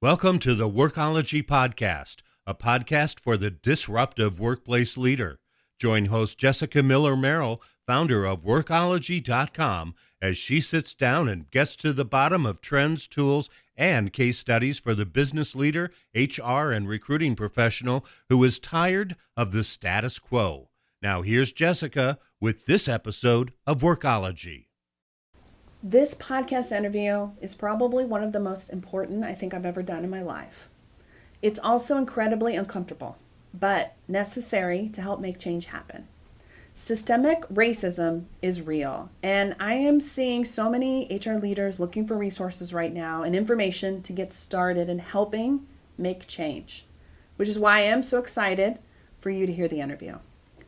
Welcome to the Workology Podcast, a podcast for the disruptive workplace leader. Join host Jessica Miller-Merrill, founder of Workology.com, as she sits down and gets to the bottom of trends, tools, and case studies for the business leader, HR, and recruiting professional who is tired of the status quo. Now here's Jessica with this episode of Workology. This podcast interview is probably one of the most important I think I've ever done in my life. It's also incredibly uncomfortable, but necessary to help make change happen. Systemic racism is real, and I am seeing so many HR leaders looking for resources right now and information to get started in helping make change, which is why I am so excited for you to hear the interview.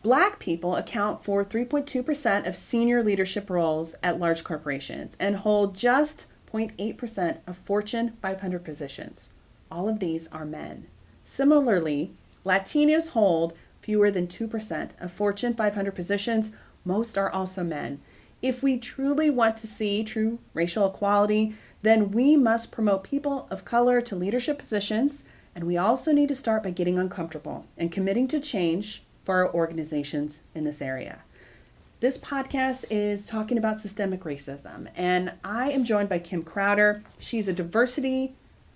Black people account for 3.2% of senior leadership roles at large corporations and hold just 0.8% of Fortune 500 positions. All of these are men. Similarly, Latinos hold fewer than 2% of Fortune 500 positions. Most are also men. If we truly want to see true racial equality, then we must promote people of color to leadership positions, and we also need to start by getting uncomfortable and committing to change for our organizations in this area. This podcast is talking about systemic racism, and I am joined by Kim Crowder. She's a diversity,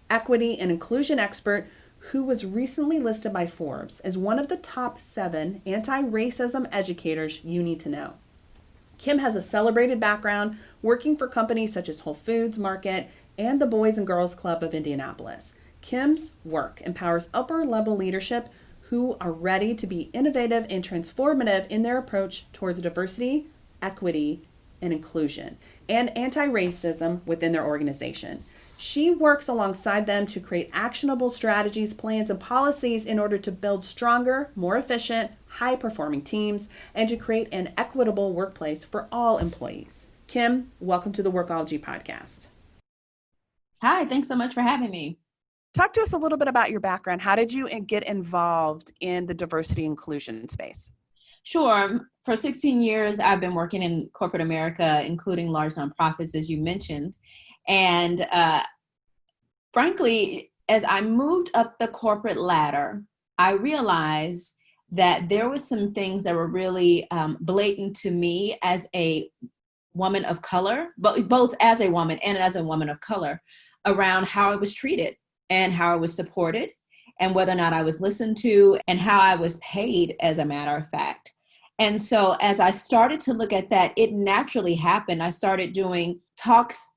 equity, and inclusion expert who was recently listed by Forbes as one of the top 7 anti-racism educators you need to know. Kim has a celebrated background working for companies such as Whole Foods Market and the Boys and Girls Club of Indianapolis. Kim's work empowers upper-level leadership who are ready to be innovative and transformative in their approach towards diversity, equity, and inclusion, and anti-racism within their organization. She works alongside them to create actionable strategies, plans, and policies in order to build stronger, more efficient, high-performing teams, and to create an equitable workplace for all employees. Kim, welcome to the Workology Podcast. Hi, thanks so much for having me. Talk to us a little bit about your background. How did you get involved in the diversity inclusion space? Sure. For 16 years, I've been working in corporate America, including large nonprofits, as you mentioned. And frankly, as I moved up the corporate ladder, I realized that there were some things that were really blatant to me as a woman of color, but both as a woman and as a woman of color, around how I was treated and how I was supported and whether or not I was listened to and how I was paid, as a matter of fact. And so as I started to look at that, it naturally happened. I started doing talks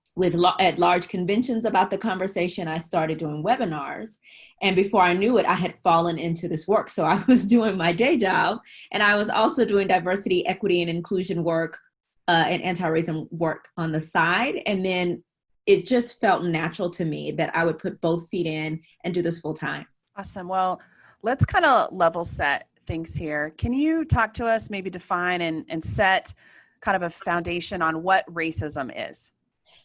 at large conventions about the conversation. I started doing webinars. And before I knew it, I had fallen into this work. So I was doing my day job, and I was also doing diversity, equity, and inclusion work and anti-racism work on the side. And then it just felt natural to me that I would put both feet in and do this full time. Awesome. Well, let's kind of level set things here. Can you talk to us, maybe define and set kind of a foundation on what racism is?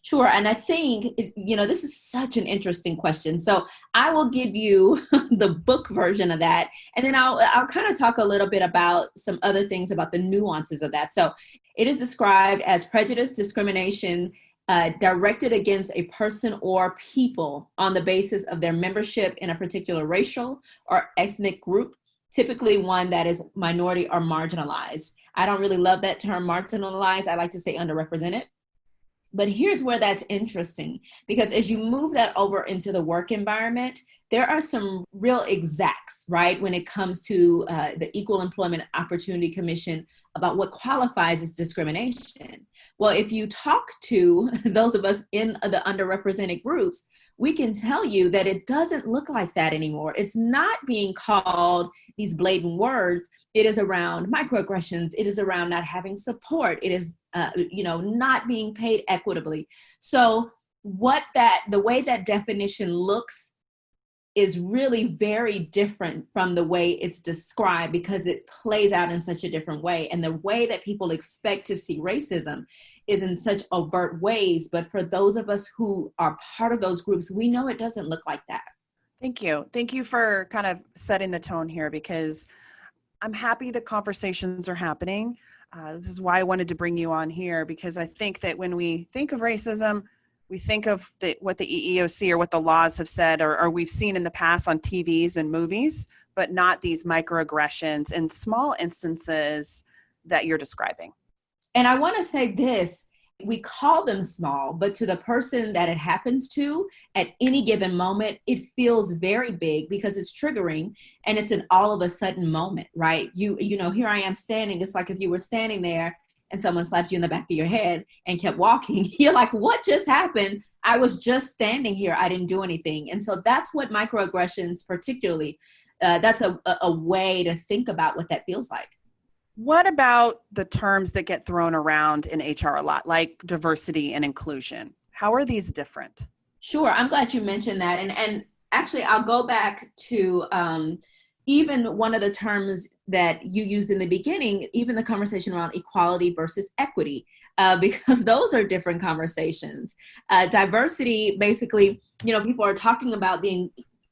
Sure. And I think, this is such an interesting question. So I will give you the book version of that. And then I'll kind of talk a little bit about some other things about the nuances of that. So it is described as prejudice, discrimination, directed against a person or people on the basis of their membership in a particular racial or ethnic group, typically one that is minority or marginalized. I don't really love that term marginalized. I like to say underrepresented. But here's where that's interesting, because as you move that over into the work environment, there are some real exacts, right, when it comes to the Equal Employment Opportunity Commission about what qualifies as discrimination. Well, if you talk to those of us in the underrepresented groups, we can tell you that it doesn't look like that anymore. It's not being called these blatant words. It is around microaggressions. It is around not having support. It is, not being paid equitably. So the way that definition looks is really very different from the way it's described, because it plays out in such a different way. And the way that people expect to see racism is in such overt ways. But for those of us who are part of those groups, we know it doesn't look like that. Thank you. Thank you for kind of setting the tone here, because I'm happy the conversations are happening. This is why I wanted to bring you on here, because I think that when we think of racism, we think of what the EEOC or what the laws have said, or we've seen in the past on TVs and movies, but not these microaggressions and small instances that you're describing. And I want to say this, we call them small, but to the person that it happens to at any given moment, it feels very big because it's triggering and it's an all of a sudden moment, right? You know, here I am standing. It's like if you were standing there and someone slapped you in the back of your head and kept walking, you're like, what just happened? I was just standing here. I didn't do anything. And so that's what microaggressions particularly, that's a way to think about what that feels like. What about the terms that get thrown around in HR a lot, like diversity and inclusion? How are these different? Sure. I'm glad you mentioned that. And actually, I'll go back to even one of the terms that you used in the beginning, even the conversation around equality versus equity, because those are different conversations. Diversity, basically, you know, people are talking about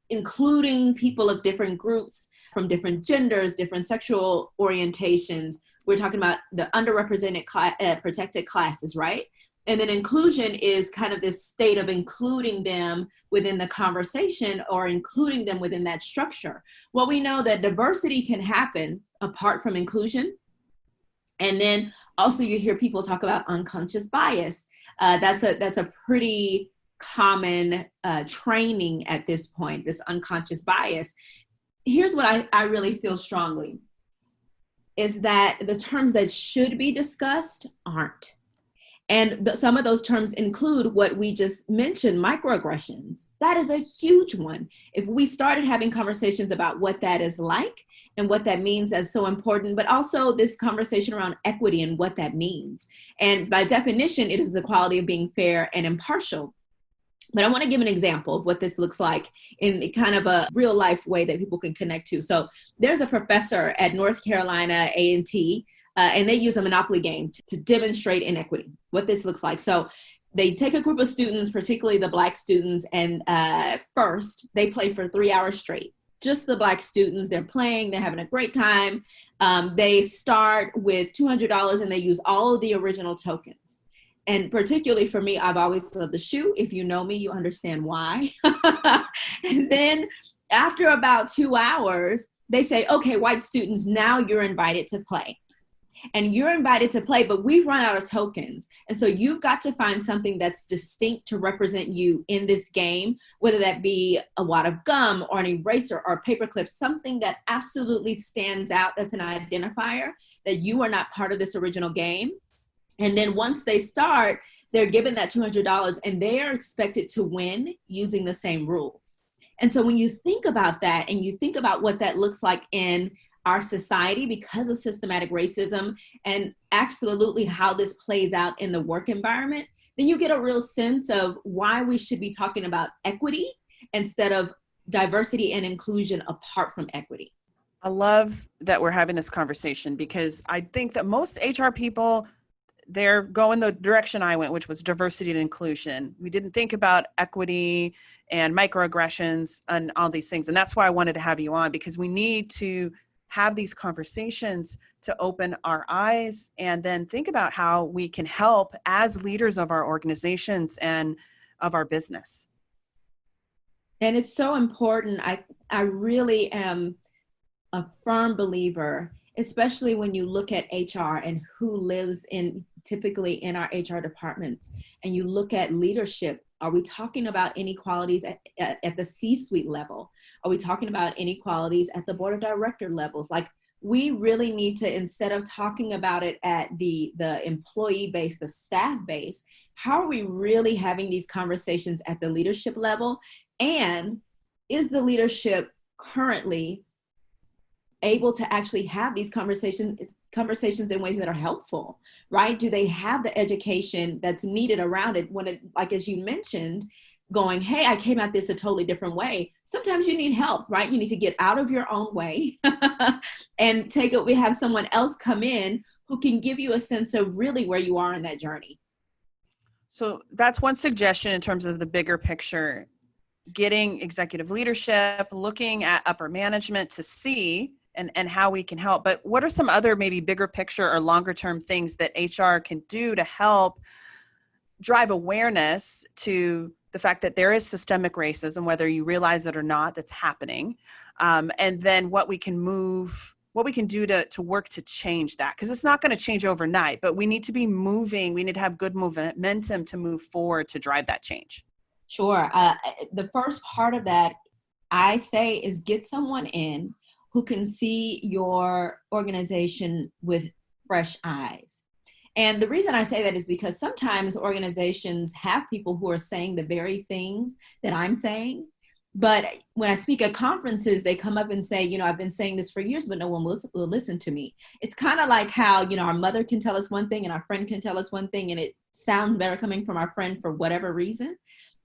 including people of different groups from different genders, different sexual orientations. We're talking about the underrepresented protected classes, right? And then inclusion is kind of this state of including them within the conversation or including them within that structure. Well, we know that diversity can happen apart from inclusion. And then also you hear people talk about unconscious bias. That's a pretty common training at this point, this unconscious bias. Here's what I really feel strongly, is that the terms that should be discussed aren't. And some of those terms include what we just mentioned, microaggressions. That is a huge one. If we started having conversations about what that is like and what that means, that's so important, but also this conversation around equity and what that means. And by definition, it is the quality of being fair and impartial. But I want to give an example of what this looks like in kind of a real life way that people can connect to. So there's a professor at North Carolina A&T, and they use a Monopoly game to demonstrate inequity, what this looks like. So they take a group of students, particularly the Black students, and first they play for 3 hours straight. Just the Black students, they're playing, they're having a great time. They start with $200 and they use all of the original tokens. And particularly for me, I've always loved the shoe. If you know me, you understand why. And then after about 2 hours, they say, okay, white students, now you're invited to play. And you're invited to play, but we've run out of tokens. And so you've got to find something that's distinct to represent you in this game, whether that be a wad of gum or an eraser or a paperclip, something that absolutely stands out that's an identifier that you are not part of this original game. And then once they start, they're given that $200 and they are expected to win using the same rules. And so when you think about that and you think about what that looks like in our society because of systematic racism and absolutely how this plays out in the work environment, then you get a real sense of why we should be talking about equity instead of diversity and inclusion apart from equity. I love that we're having this conversation because I think that most HR people, they're going the direction I went, which was diversity and inclusion. We didn't think about equity and microaggressions and all these things. And that's why I wanted to have you on, because we need to have these conversations to open our eyes and then think about how we can help as leaders of our organizations and of our business. And it's so important. I really am a firm believer, especially when you look at HR and who lives typically in our HR departments, and you look at leadership. Are we talking about inequalities at the C-suite level? Are we talking about inequalities at the board of director levels? Like, we really need to, instead of talking about it at the employee base, the staff base, how are we really having these conversations at the leadership level? And is the leadership currently able to actually have these conversations in ways that are helpful, right? Do they have the education that's needed around it when it, like, as you mentioned, going, hey, I came at this a totally different way. Sometimes you need help, right? You need to get out of your own way and we have someone else come in who can give you a sense of really where you are in that journey. So that's one suggestion in terms of the bigger picture, getting executive leadership, looking at upper management to see and how we can help. But what are some other maybe bigger picture or longer term things that HR can do to help drive awareness to the fact that there is systemic racism, whether you realize it or not, that's happening. And then what we can do to work to change that, because it's not going to change overnight, but we need to be moving. We need to have good momentum to move forward to drive that change. Sure. The first part of that, I say, is get someone in who can see your organization with fresh eyes. And the reason I say that is because sometimes organizations have people who are saying the very things that I'm saying. But when I speak at conferences, they come up and say, you know, I've been saying this for years, but no one will listen to me. It's kind of like how, you know, our mother can tell us one thing and our friend can tell us one thing, and it sounds better coming from our friend for whatever reason.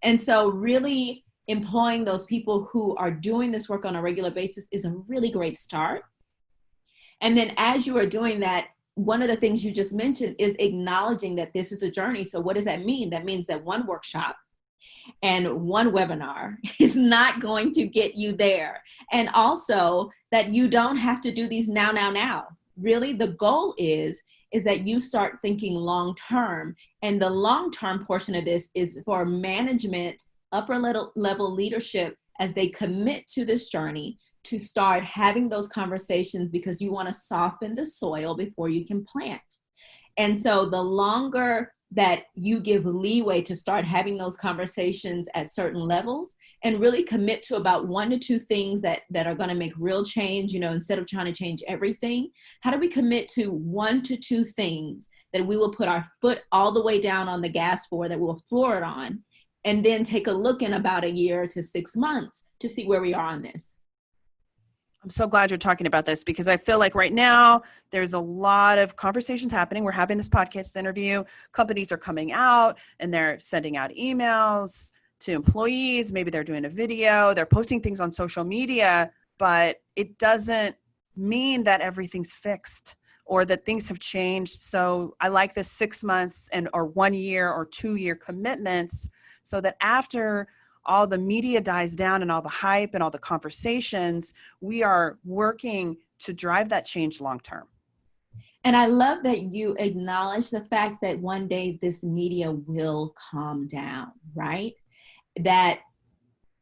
And so really employing those people who are doing this work on a regular basis is a really great start. And then as you are doing that, one of the things you just mentioned is acknowledging that this is a journey. So what does that mean? That means that one workshop and one webinar is not going to get you there. And also that you don't have to do these now. Really, the goal is that you start thinking long-term. And the long-term portion of this is for management, upper level leadership, as they commit to this journey, to start having those conversations, because you want to soften the soil before you can plant. And so the longer that you give leeway to start having those conversations at certain levels, and really commit to about 1 to 2 things that are going to make real change, you know, instead of trying to change everything, how do we commit to 1 to 2 things that we will put our foot all the way down on the gas for, that we'll floor it on, and then take a look in about a year to 6 months to see where we are on this. I'm so glad you're talking about this, because I feel like right now there's a lot of conversations happening. We're having this podcast interview. Companies are coming out and they're sending out emails to employees. Maybe they're doing a video, they're posting things on social media, but it doesn't mean that everything's fixed or that things have changed. So I like this 6 months or 1 year or 2 year commitments, so that after all the media dies down and all the hype and all the conversations, we are working to drive that change long-term. And I love that you acknowledge the fact that one day this media will calm down, right? That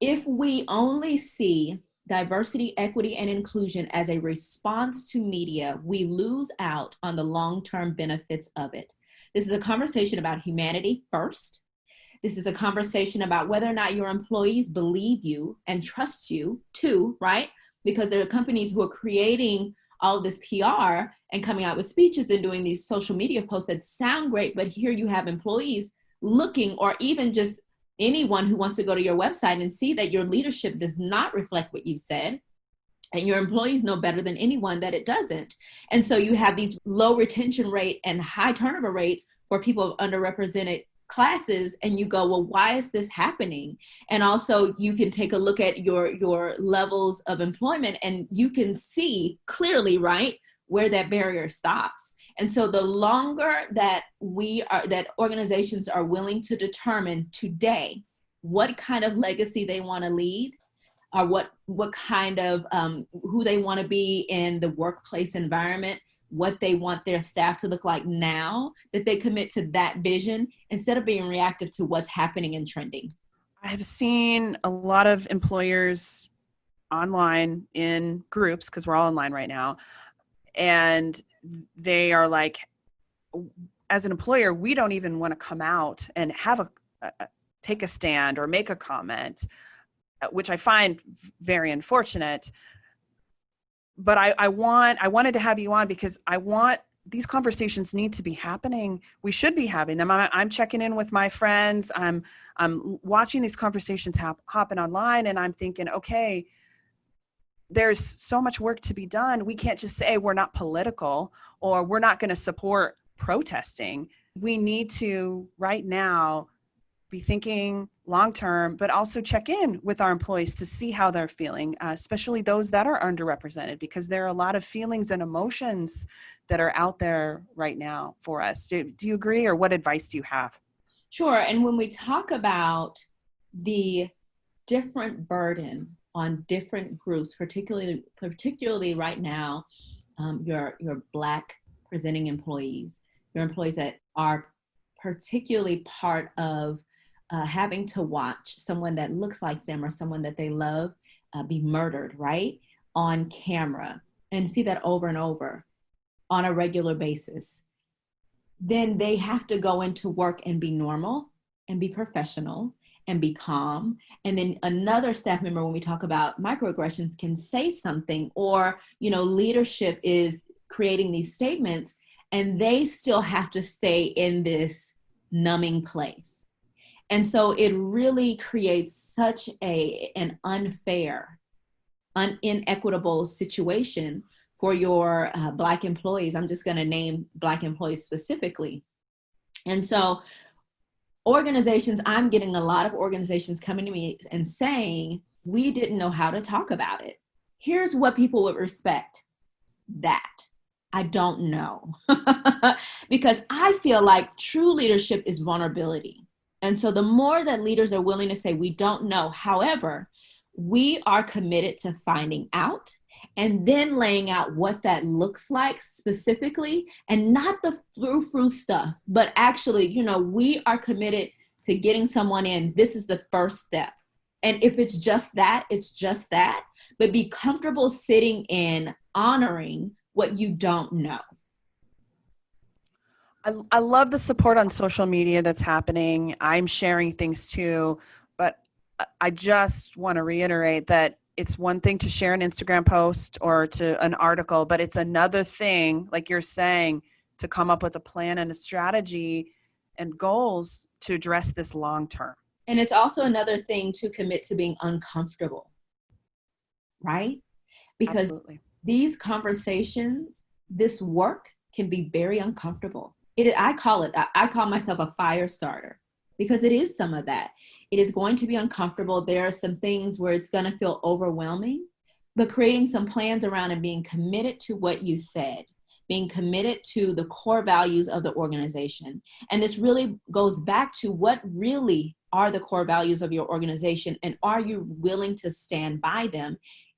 if we only see diversity, equity, and inclusion as a response to media, we lose out on the long-term benefits of it. This is a conversation about humanity first. This is a conversation about whether or not your employees believe you and trust you too, right? Because there are companies who are creating all of this PR and coming out with speeches and doing these social media posts that sound great, but here you have employees looking, or even just anyone who wants to go to your website and see that your leadership does not reflect what you've said. And your employees know better than anyone that it doesn't. And so you have these low retention rate and high turnover rates for people of underrepresented classes, and you go, well, why is this happening? And also you can take a look at your levels of employment, and you can see clearly, right, where that barrier stops. And so the longer that that organizations are willing to determine today what kind of legacy they want to lead, or what kind of who they want to be in the workplace environment, what they want their staff to look like now, that they commit to that vision instead of being reactive to what's happening and trending. I have seen a lot of employers online in groups, because we're all online right now, and they are like, as an employer, we don't even want to come out and have take a stand or make a comment, which I find very unfortunate. But I wanted to have you on because these conversations need to be happening. We should be having them. I'm checking in with my friends. I'm watching these conversations happen online, and I'm thinking, okay, there's so much work to be done. We can't just say we're not political or we're not going to support protesting. We need to right now be thinking long-term, but also check in with our employees to see how they're feeling, especially those that are underrepresented, because there are a lot of feelings and emotions that are out there right now for us. Do you agree, or what advice do you have? Sure. And when we talk about the different burden on different groups, particularly right now, your Black presenting employees, your employees that are particularly part of having to watch someone that looks like them or someone that they love be murdered, right, on camera, and see that over and over on a regular basis, then they have to go into work and be normal and be professional and be calm. And then another staff member, when we talk about microaggressions, can say something, or, leadership is creating these statements, and they still have to stay in this numbing place. And so it really creates such an unfair, inequitable situation for your Black employees. I'm just going to name Black employees specifically. And so organizations, I'm getting a lot of organizations coming to me and saying, we didn't know how to talk about it. Here's what people would respect. That. I don't know. Because I feel like true leadership is vulnerability. And so the more that leaders are willing to say, we don't know, however, we are committed to finding out and then laying out what that looks like specifically, and not the frou-frou stuff, but actually, we are committed to getting someone in. This is the first step. And if it's just that, it's just that, but be comfortable sitting in honoring what you don't know. I love the support on social media that's happening. I'm sharing things too, but I just want to reiterate that it's one thing to share an Instagram post or to an article, but it's another thing, like you're saying, to come up with a plan and a strategy and goals to address this long term. And it's also another thing to commit to being uncomfortable, right? Because Absolutely. These conversations, this work can be very uncomfortable. I call myself a fire starter, because it is some of that. It is going to be uncomfortable. There are some things where it's going to feel overwhelming, but creating some plans around and being committed to what you said, being committed to the core values of the organization. And this really goes back to what really are the core values of your organization, and are you willing to stand by them,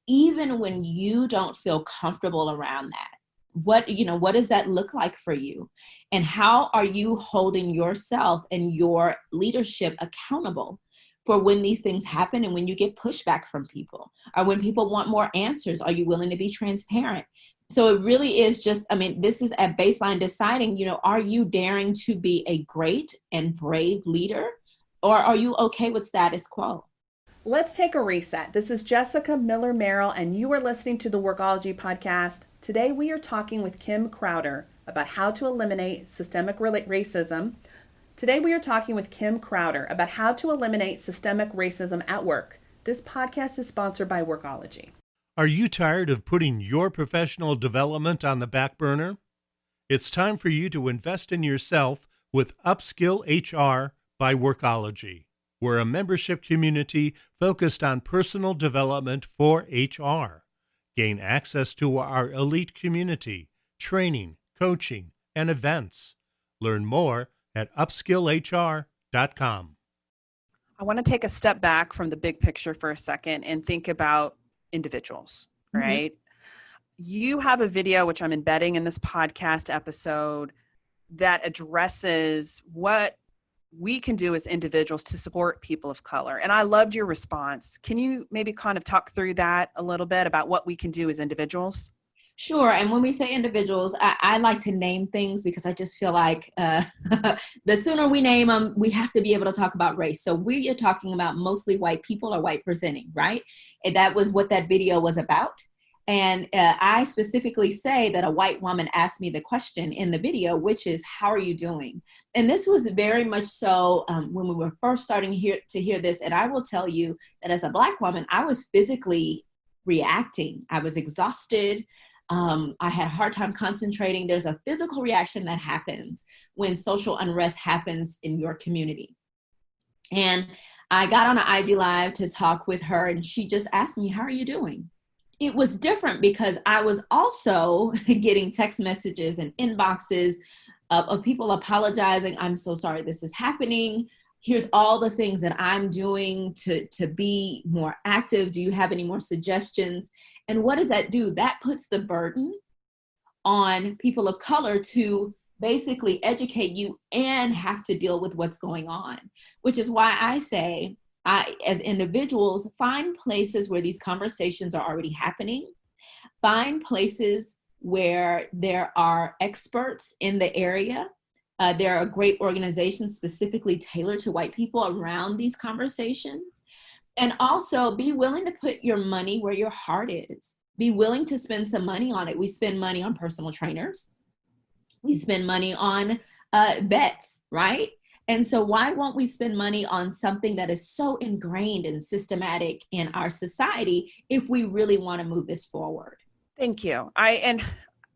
even when you don't feel comfortable around that? What does that look like for you? And how are you holding yourself and your leadership accountable for when these things happen and when you get pushback from people, or when people want more answers? Are you willing to be transparent? So it really is just, this is at baseline deciding, are you daring to be a great and brave leader, or are you okay with status quo? Let's take a reset. This is Jessica Miller Merrill, and you are listening to the Workology podcast. Today we are talking with Kim Crowder about how to eliminate systemic racism. Today we are talking with Kim Crowder about how to eliminate systemic racism at work. This podcast is sponsored by Workology. Are you tired of putting your professional development on the back burner? It's time for you to invest in yourself with UpskillHR by Workology. We're a membership community focused on personal development for HR. Gain access to our elite community, training, coaching, and events. Learn more at UpskillHR.com. I want to take a step back from the big picture for a second and think about individuals, right? Mm-hmm. You have a video, which I'm embedding in this podcast episode, that addresses what we can do as individuals to support people of color. And I loved your response. Can you maybe kind of talk through that a little bit about what we can do as individuals? Sure. And when we say individuals, I like to name things, because I just feel like the sooner we name them, we have to be able to talk about race. So we are talking about mostly white people or white presenting, right? And that was what that video was about. And I specifically say that a white woman asked me the question in the video, which is, how are you doing? And this was very much so when we were first starting to hear this. And I will tell you that as a Black woman, I was physically reacting. I was exhausted. I had a hard time concentrating. There's a physical reaction that happens when social unrest happens in your community. And I got on an IG Live to talk with her, and she just asked me, how are you doing? It was different because I was also getting text messages and inboxes of people apologizing. I'm so sorry this is happening. Here's all the things that I'm doing to be more active. Do you have any more suggestions? And what does that do? That puts the burden on people of color to basically educate you and have to deal with what's going on, which is why I say, as individuals, find places where these conversations are already happening, find places where there are experts in the area. There are great organizations specifically tailored to white people around these conversations. And also be willing to put your money where your heart is. Be willing to spend some money on it. We spend money on personal trainers. We spend money on vets, right? And so why won't we spend money on something that is so ingrained and systematic in our society if we really want to move this forward? Thank you.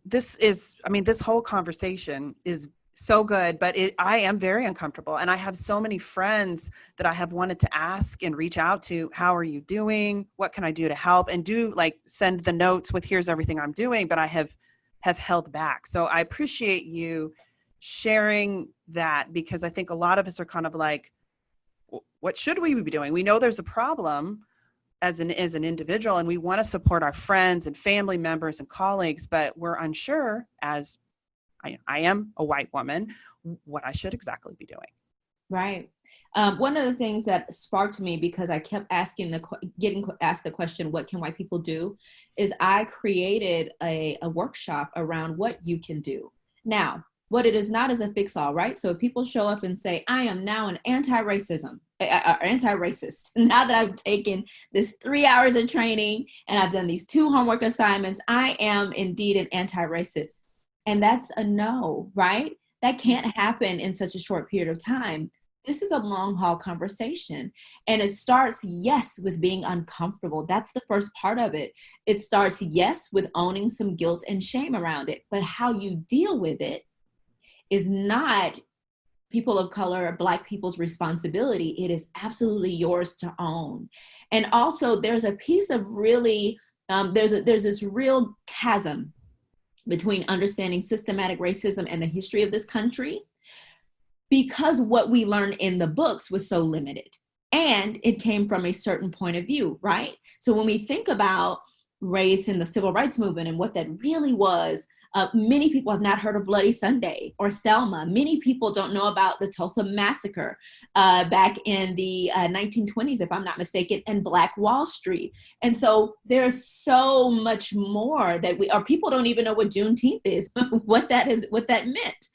This whole conversation is so good, but I am very uncomfortable. And I have so many friends that I have wanted to ask and reach out to, how are you doing? What can I do to help? And send the notes with, here's everything I'm doing, but I have held back. So I appreciate you sharing that, because I think a lot of us are kind of like, what should we be doing? We know there's a problem as an individual, and we want to support our friends and family members and colleagues, but we're unsure, as I am a white woman, what I should exactly be doing. Right. One of the things that sparked me, because I kept getting asked the question, what can white people do, is I created a workshop around what you can do. Now, what it is not is a fix-all, right? So if people show up and say, I am now an anti-racist, now that I've taken this 3 hours of training and I've done these 2 homework assignments, I am indeed an anti-racist. And that's a no, right? That can't happen in such a short period of time. This is a long haul conversation. And it starts, yes, with being uncomfortable. That's the first part of it. It starts, yes, with owning some guilt and shame around it. But how you deal with it is not people of color or Black people's responsibility. It is absolutely yours to own. And also there's a piece of really, there's this real chasm between understanding systematic racism and the history of this country, because what we learned in the books was so limited and it came from a certain point of view, right? So when we think about race in the civil rights movement and what that really was, many people have not heard of Bloody Sunday or Selma. Many people don't know about the Tulsa Massacre back in the 1920s, if I'm not mistaken, and Black Wall Street. And so there's so much more that people don't even know what Juneteenth is, what that meant.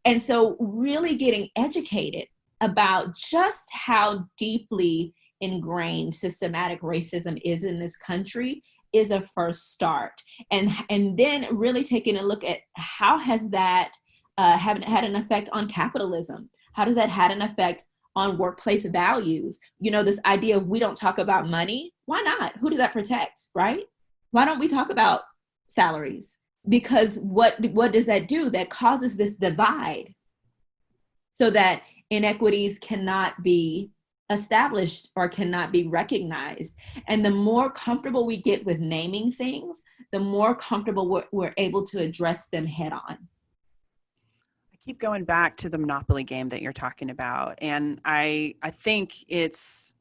And so really getting educated about just how deeply ingrained systematic racism is in this country is a first start. And then really taking a look at how has that had an effect on capitalism? How does that had an effect on workplace values? You know, this idea of we don't talk about money. Why not? Who does that protect, right? Why don't we talk about salaries? Because what does that do? That causes this divide so that inequities cannot be established or cannot be recognized. And the more comfortable we get with naming things, the more comfortable we're able to address them head on. I keep going back to the Monopoly game that you're talking about. And I think it's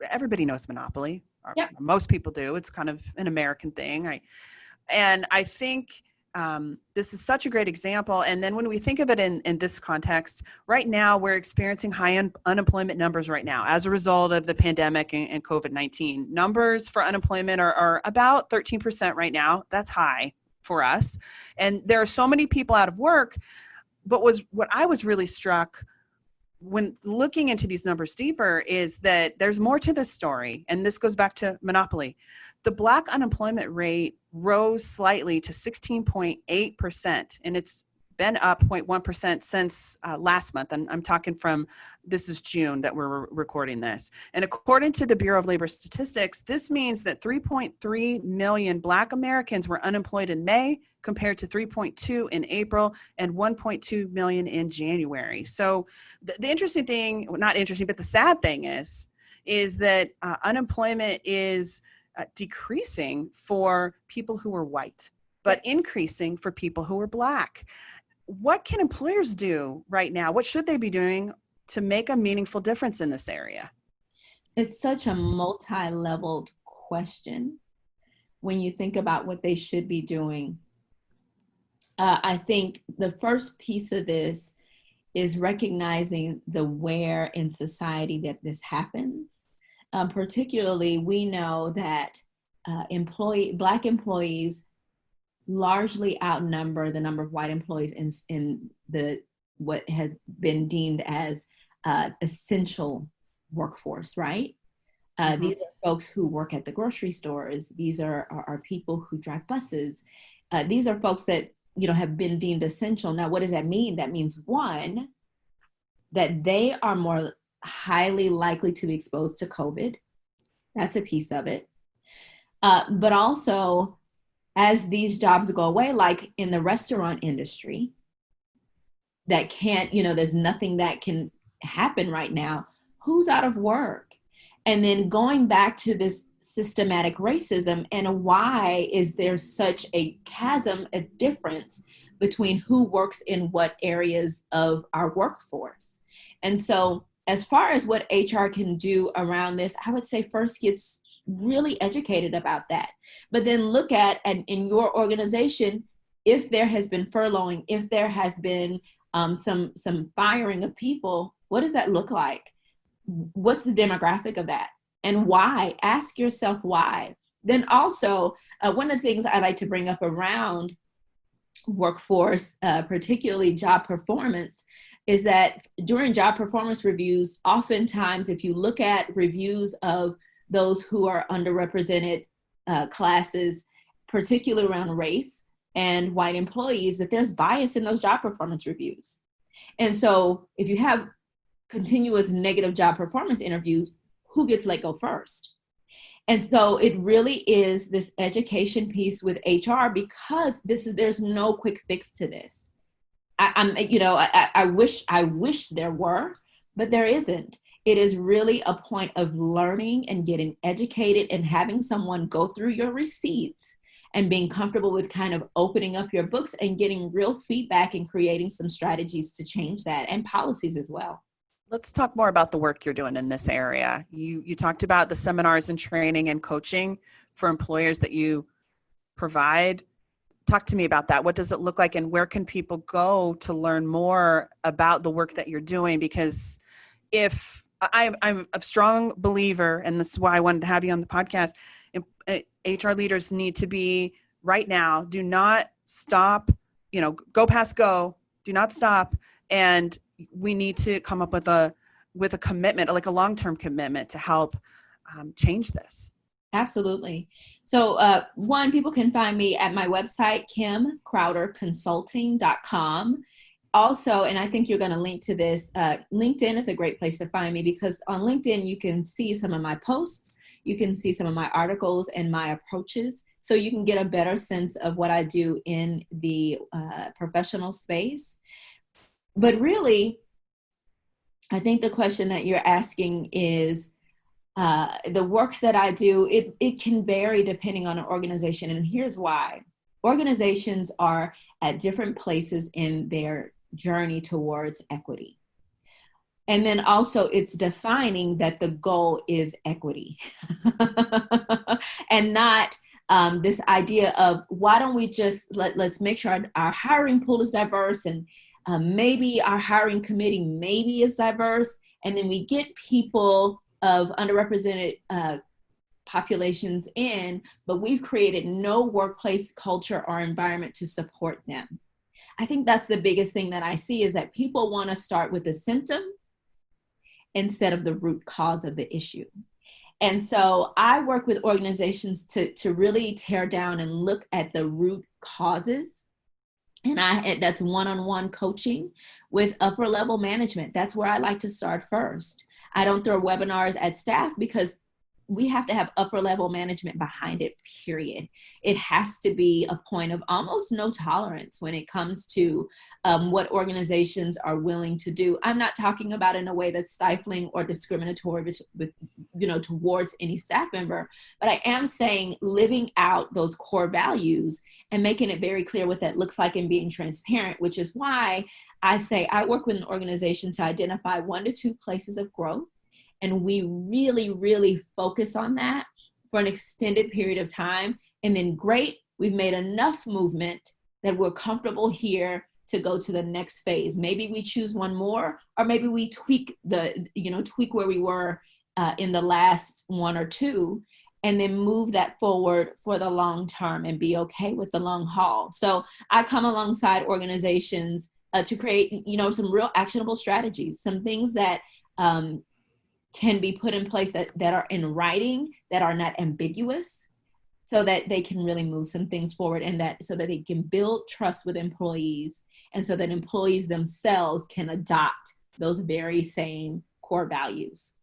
everybody knows Monopoly. Yep. Most people do. It's kind of an American thing. I think this is such a great example. And then when we think of it in this context, right now we're experiencing high unemployment numbers right now as a result of the pandemic and COVID-19. Numbers for unemployment are about 13% right now. That's high for us. And there are so many people out of work. But what I was really struck when looking into these numbers deeper is that there's more to this story. And this goes back to Monopoly. The Black unemployment rate rose slightly to 16.8%, and it's been up 0.1% since last month. And I'm talking this is June that we're recording this. And according to the Bureau of Labor Statistics, this means that 3.3 million Black Americans were unemployed in May compared to 3.2 in April and 1.2 million in January. So the interesting thing, not interesting, but the sad thing is that unemployment is decreasing for people who are white, but increasing for people who are Black. What can employers do right now? What should they be doing to make a meaningful difference in this area? It's such a multi-leveled question when you think about what they should be doing. I think the first piece of this is recognizing the where in society that this happens. Particularly, we know that Black employees largely outnumber the number of white employees in the what has been deemed as essential workforce, right? These are folks who work at the grocery stores. These are people who drive buses. These are folks that have been deemed essential. Now, what does that mean? That means, one, that they are more highly likely to be exposed to COVID. That's a piece of it. But also, as these jobs go away, like in the restaurant industry, that can't, there's nothing that can happen right now. Who's out of work? And then going back to this systematic racism, and why is there such a chasm, a difference between who works in what areas of our workforce? And so as far as what HR can do around this, I would say first get really educated about that. But then look at, and in your organization, if there has been furloughing, if there has been some firing of people, what does that look like? What's the demographic of that? And why? Ask yourself why. Then also, one of the things I like to bring up around workforce, particularly job performance, is that during job performance reviews, oftentimes if you look at reviews of those who are underrepresented classes, particularly around race and white employees, that there's bias in those job performance reviews. And so if you have continuous negative job performance interviews, who gets let go first? And so it really is this education piece with HR, because there's no quick fix to this. I wish there were, but there isn't. It is really a point of learning and getting educated and having someone go through your receipts and being comfortable with kind of opening up your books and getting real feedback and creating some strategies to change that, and policies as well. Let's talk more about the work you're doing in this area. You talked about the seminars and training and coaching for employers that you provide. Talk to me about that. What does it look like, and where can people go to learn more about the work that you're doing? Because if I'm a strong believer, and this is why I wanted to have you on the podcast, HR leaders need to be right now, do not stop, go past go, do not stop. And we need to come up with a commitment, like a long-term commitment to help change this. Absolutely. So one, people can find me at my website, kimcrowderconsulting.com. Also, and I think you're going to link to this, LinkedIn is a great place to find me, because on LinkedIn, you can see some of my posts, you can see some of my articles and my approaches, so you can get a better sense of what I do in the professional space. But really, I think the question that you're asking is, the work that I do, it can vary depending on an organization. And here's why. Organizations are at different places in their journey towards equity. And then also it's defining that the goal is equity and not this idea of, why don't we just let's make sure our hiring pool is diverse, and maybe our hiring committee maybe is diverse, and then we get people of underrepresented populations in, but we've created no workplace culture or environment to support them. I think that's the biggest thing that I see, is that people want to start with the symptom instead of the root cause of the issue. And so I work with organizations to really tear down and look at the root causes. And that's one-on-one coaching with upper level management. That's where I like to start first. I don't throw webinars at staff, because we have to have upper level management behind it, period. It has to be a point of almost no tolerance when it comes to what organizations are willing to do. I'm not talking about in a way that's stifling or discriminatory towards any staff member, but I am saying living out those core values and making it very clear what that looks like and being transparent, which is why I say I work with an organization to identify 1 to 2 places of growth. And we really, really focus on that for an extended period of time. And then great, we've made enough movement that we're comfortable here to go to the next phase. Maybe we choose one more, or maybe we tweak where we were in the last one or two, and then move that forward for the long term and be okay with the long haul. So I come alongside organizations to create, some real actionable strategies, some things that can be put in place that are in writing, that are not ambiguous, so that they can really move some things forward, and so that they can build trust with employees, and so that employees themselves can adopt those very same core values.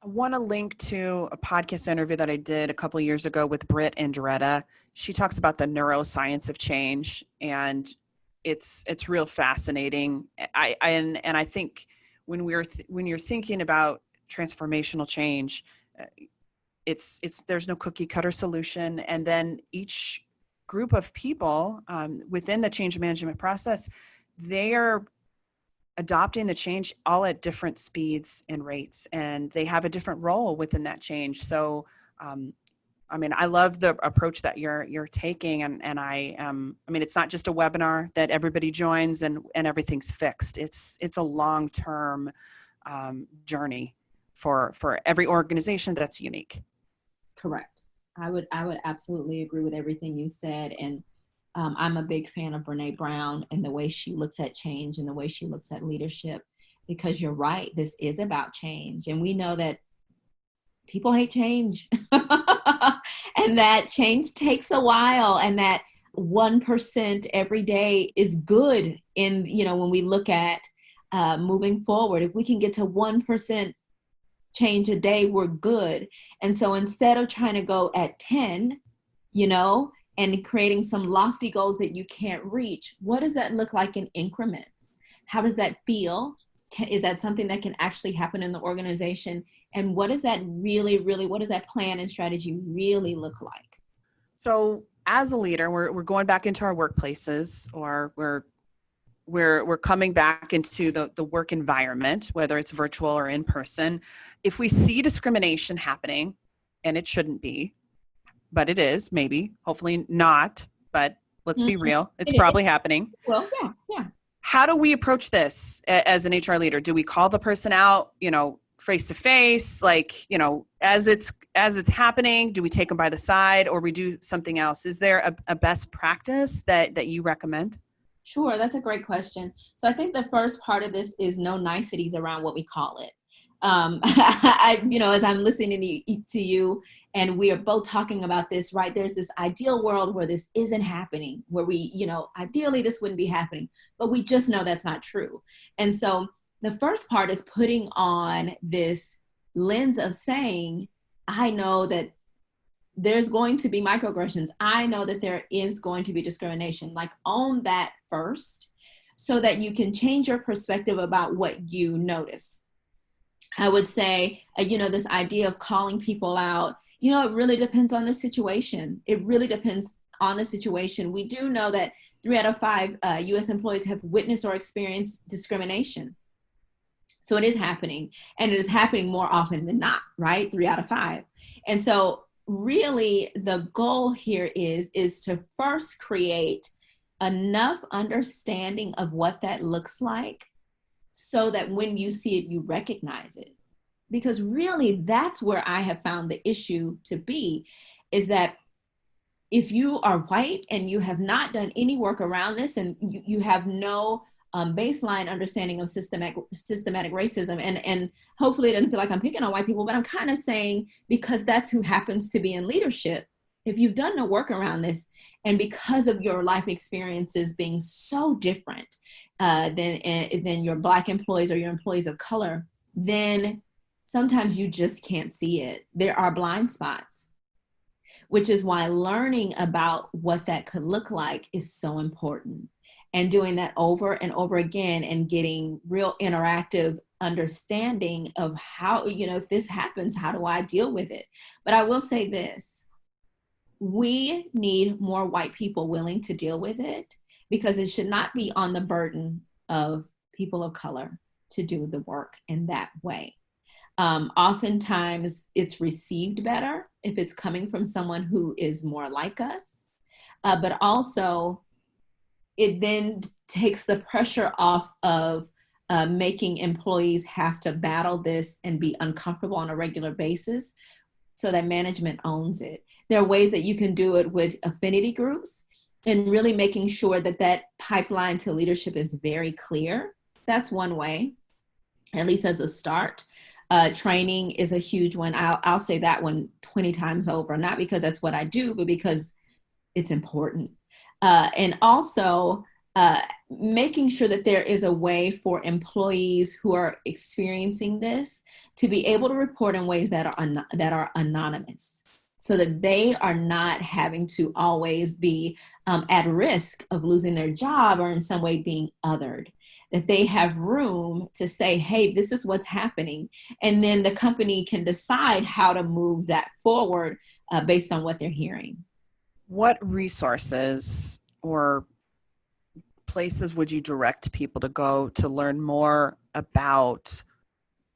I want to link to a podcast interview that I did a couple of years ago with Britt Andretta. She talks about the neuroscience of change, and it's real fascinating. I think when you're thinking about transformational change, there's no cookie cutter solution, and then each group of people within the change management process, they are adopting the change all at different speeds and rates, and they have a different role within that change. So, I love the approach that you're taking, and it's not just a webinar that everybody joins and everything's fixed. It's a long-term journey for every organization that's unique. Correct. I would absolutely agree with everything you said, and I'm a big fan of Brene Brown and the way she looks at change and the way she looks at leadership, because you're right, this is about change. And we know that people hate change and that change takes a while, and that 1% every day is good in, when we look at moving forward. If we can get to 1% change a day, we're good. And so instead of trying to go at 10, and creating some lofty goals that you can't reach, what does that look like in increments? How does that feel? Is that something that can actually happen in the organization? And what does that what does that plan and strategy really look like? So as a leader, we're going back into our workplaces, or we're coming back into the work environment, whether it's virtual or in person. If we see discrimination happening, and it shouldn't be, but it is, maybe, hopefully not, but let's be real, it's probably happening. Well, yeah. How do we approach this as an HR leader? Do we call the person out, face to face, as it's happening? Do we take them by the side, or we do something else? Is there a best practice that you recommend? Sure, that's a great question. So I think the first part of this is no niceties around what we call it. As I'm listening to you, and we are both talking about this, right? There's this ideal world where this isn't happening, where ideally this wouldn't be happening, but we just know that's not true. And so the first part is putting on this lens of saying, I know that there's going to be microaggressions. I know that there is going to be discrimination. Own that first, so that you can change your perspective about what you notice. I would say, this idea of calling people out, it really depends on the situation. It really depends on the situation. We do know that 3 out of 5 U.S. employees have witnessed or experienced discrimination. So it is happening, and it is happening more often than not, right? 3 out of 5. And so really the goal here is to first create enough understanding of what that looks like, so that when you see it, you recognize it. Because really, that's where I have found the issue to be, is that if you are white and you have not done any work around this, and you have no baseline understanding of systematic racism, and hopefully it doesn't feel like I'm picking on white people, but I'm kind of saying, because that's who happens to be in leadership. If you've done no work around this, and because of your life experiences being so different than your Black employees or your employees of color, then sometimes you just can't see it. There are blind spots, which is why learning about what that could look like is so important. And doing that over and over again, and getting real interactive understanding of how, if this happens, how do I deal with it? But I will say this. We need more white people willing to deal with it, because it should not be on the burden of people of color to do the work in that way. Oftentimes it's received better if it's coming from someone who is more like us. but also it then takes the pressure off of making employees have to battle this and be uncomfortable on a regular basis, so that management owns it. There are ways that you can do it with affinity groups and really making sure that that pipeline to leadership is very clear. That's one way, at least as a start. Training is a huge one. I'll say that one 20 times over, not because that's what I do, but because it's important. And also making sure that there is a way for employees who are experiencing this to be able to report in ways that are anonymous, so that they are not having to always be at risk of losing their job or in some way being othered. That they have room to say, hey, this is what's happening. And then the company can decide how to move that forward based on what they're hearing. What resources or places would you direct people to go to learn more about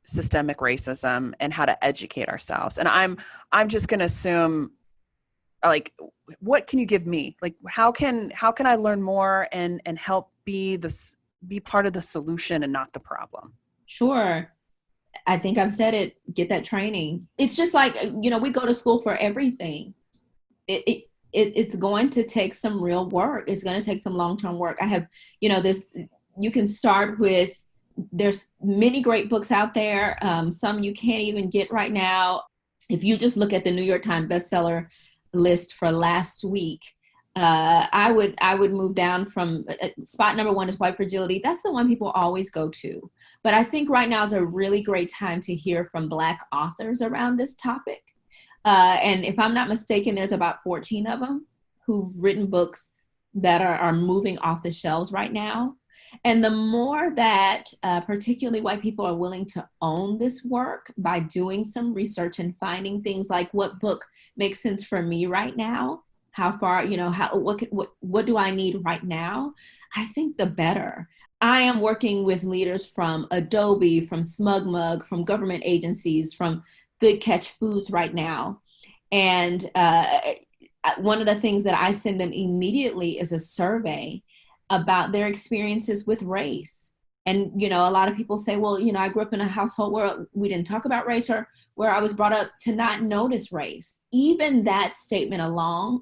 systemic racism and how to educate ourselves? And I'm just going to assume, like, what can you give me? Like, how can I learn more and help be part of the solution and not the problem? Sure. I think I've said it, get that training. It's just like, we go to school for everything. It's going to take some real work. It's going to take some long-term work. I have, you can start with, there's many great books out there. Some you can't even get right now. If you just look at the New York Times bestseller list for last week, I would move down from spot number 1 is white fragility. That's the one people always go to. But I think right now is a really great time to hear from Black authors around this topic. And if I'm not mistaken, there's about 14 of them who've written books that are moving off the shelves right now. And the more that particularly white people are willing to own this work by doing some research and finding things like, what book makes sense for me right now? How far, what do I need right now? I think the better. I am working with leaders from Adobe, from SmugMug, from government agencies, from Good Catch Foods right now. And one of the things that I send them immediately is a survey about their experiences with race. And, a lot of people say, well, I grew up in a household where we didn't talk about race, or where I was brought up to not notice race. Even that statement alone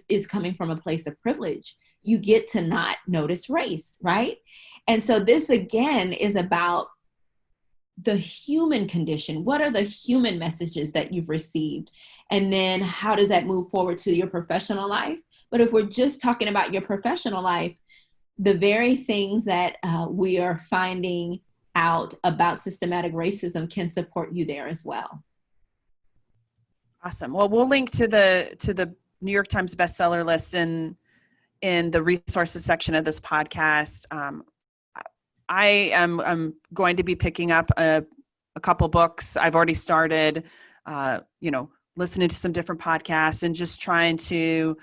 is coming from a place of privilege. You get to not notice race, right? And so this, again, is about the human condition. What are the human messages that you've received? And then how does that move forward to your professional life? But if we're just talking about your professional life, the very things that we are finding out about systematic racism can support you there as well. Awesome. Well, we'll link to the New York Times bestseller list in the resources section of this podcast. I'm going to be picking up a couple books. I've already started, listening to some different podcasts and just trying to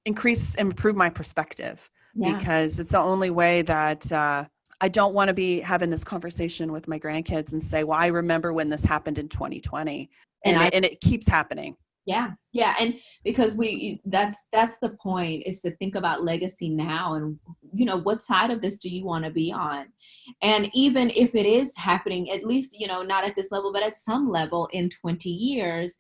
improve my perspective. Yeah. Because it's the only way that I don't want to be having this conversation with my grandkids and say, well, I remember when this happened in 2020, and it keeps happening. Yeah. Yeah. And because that's the point, is to think about legacy now and, what side of this do you want to be on? And even if it is happening, at least, not at this level, but at some level in 20 years,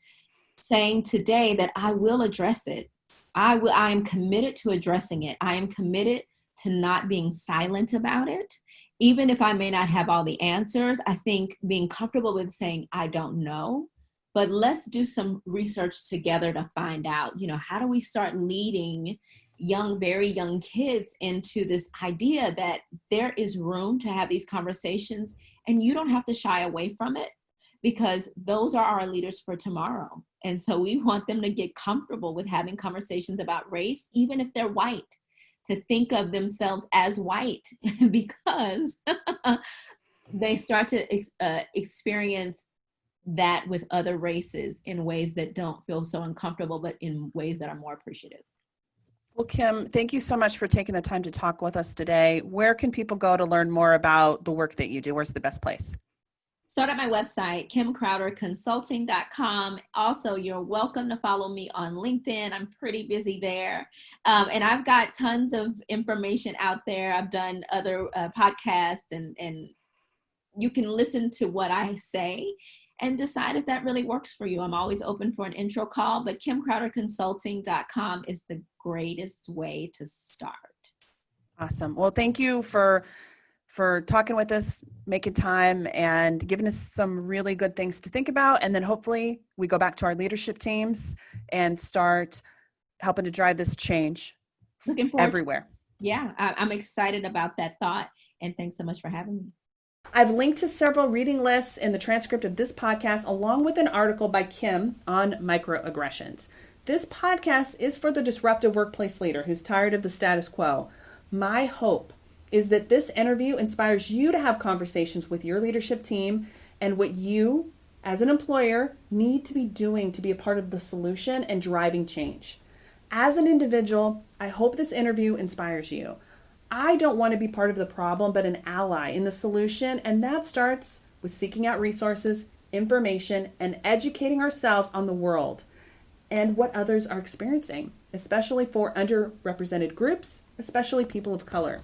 saying today that I will address it. I am committed to addressing it. I am committed to not being silent about it. Even if I may not have all the answers, I think being comfortable with saying, I don't know, but let's do some research together to find out, how do we start leading very young kids into this idea that there is room to have these conversations, and you don't have to shy away from it, because those are our leaders for tomorrow. And so we want them to get comfortable with having conversations about race, even if they're white, to think of themselves as white, because they start to experience that with other races in ways that don't feel so uncomfortable, but in ways that are more appreciative. Well, Kim, thank you so much for taking the time to talk with us today. Where can people go to learn more about the work that you do? Where's the best place? Start at my website, kimcrowderconsulting.com. Also, you're welcome to follow me on LinkedIn. I'm pretty busy there. And I've got tons of information out there. I've done other podcasts, and you can listen to what I say and decide if that really works for you. I'm always open for an intro call, but kimcrowderconsulting.com is the greatest way to start. Awesome. Well, thank you for talking with us, making time, and giving us some really good things to think about. And then hopefully we go back to our leadership teams and start helping to drive this change Looking forward everywhere. I'm excited about that thought. And thanks so much for having me. I've linked to several reading lists in the transcript of this podcast, along with an article by Kim on microaggressions. This podcast is for the disruptive workplace leader who's tired of the status quo. My hope is that this interview inspires you to have conversations with your leadership team and what you, as an employer, need to be doing to be a part of the solution and driving change. As an individual, I hope this interview inspires you. I don't want to be part of the problem, but an ally in the solution, and that starts with seeking out resources, information, and educating ourselves on the world and what others are experiencing, especially for underrepresented groups, especially people of color.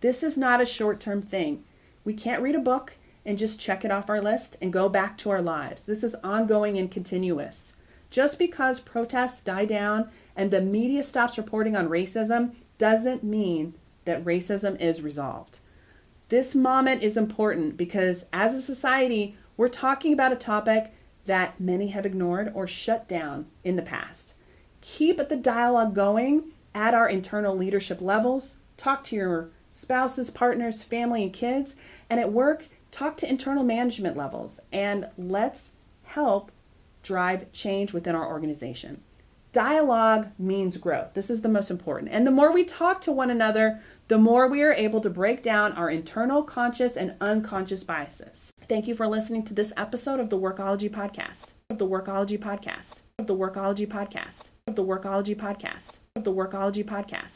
This is not a short-term thing. We can't read a book and just check it off our list and go back to our lives. This is ongoing and continuous. Just because protests die down and the media stops reporting on racism doesn't mean that racism is resolved. This moment is important because as a society, we're talking about a topic that many have ignored or shut down in the past. Keep the dialogue going at our internal leadership levels. Talk to your spouses, partners, family, and kids. And at work, talk to internal management levels. And let's help drive change within our organization. Dialogue means growth. This is the most important. And the more we talk to one another, the more we are able to break down our internal conscious and unconscious biases. Thank you for listening to this episode of the Workology Podcast. Of the Workology Podcast. Of the Workology Podcast. Of the Workology Podcast. Of the Workology Podcast.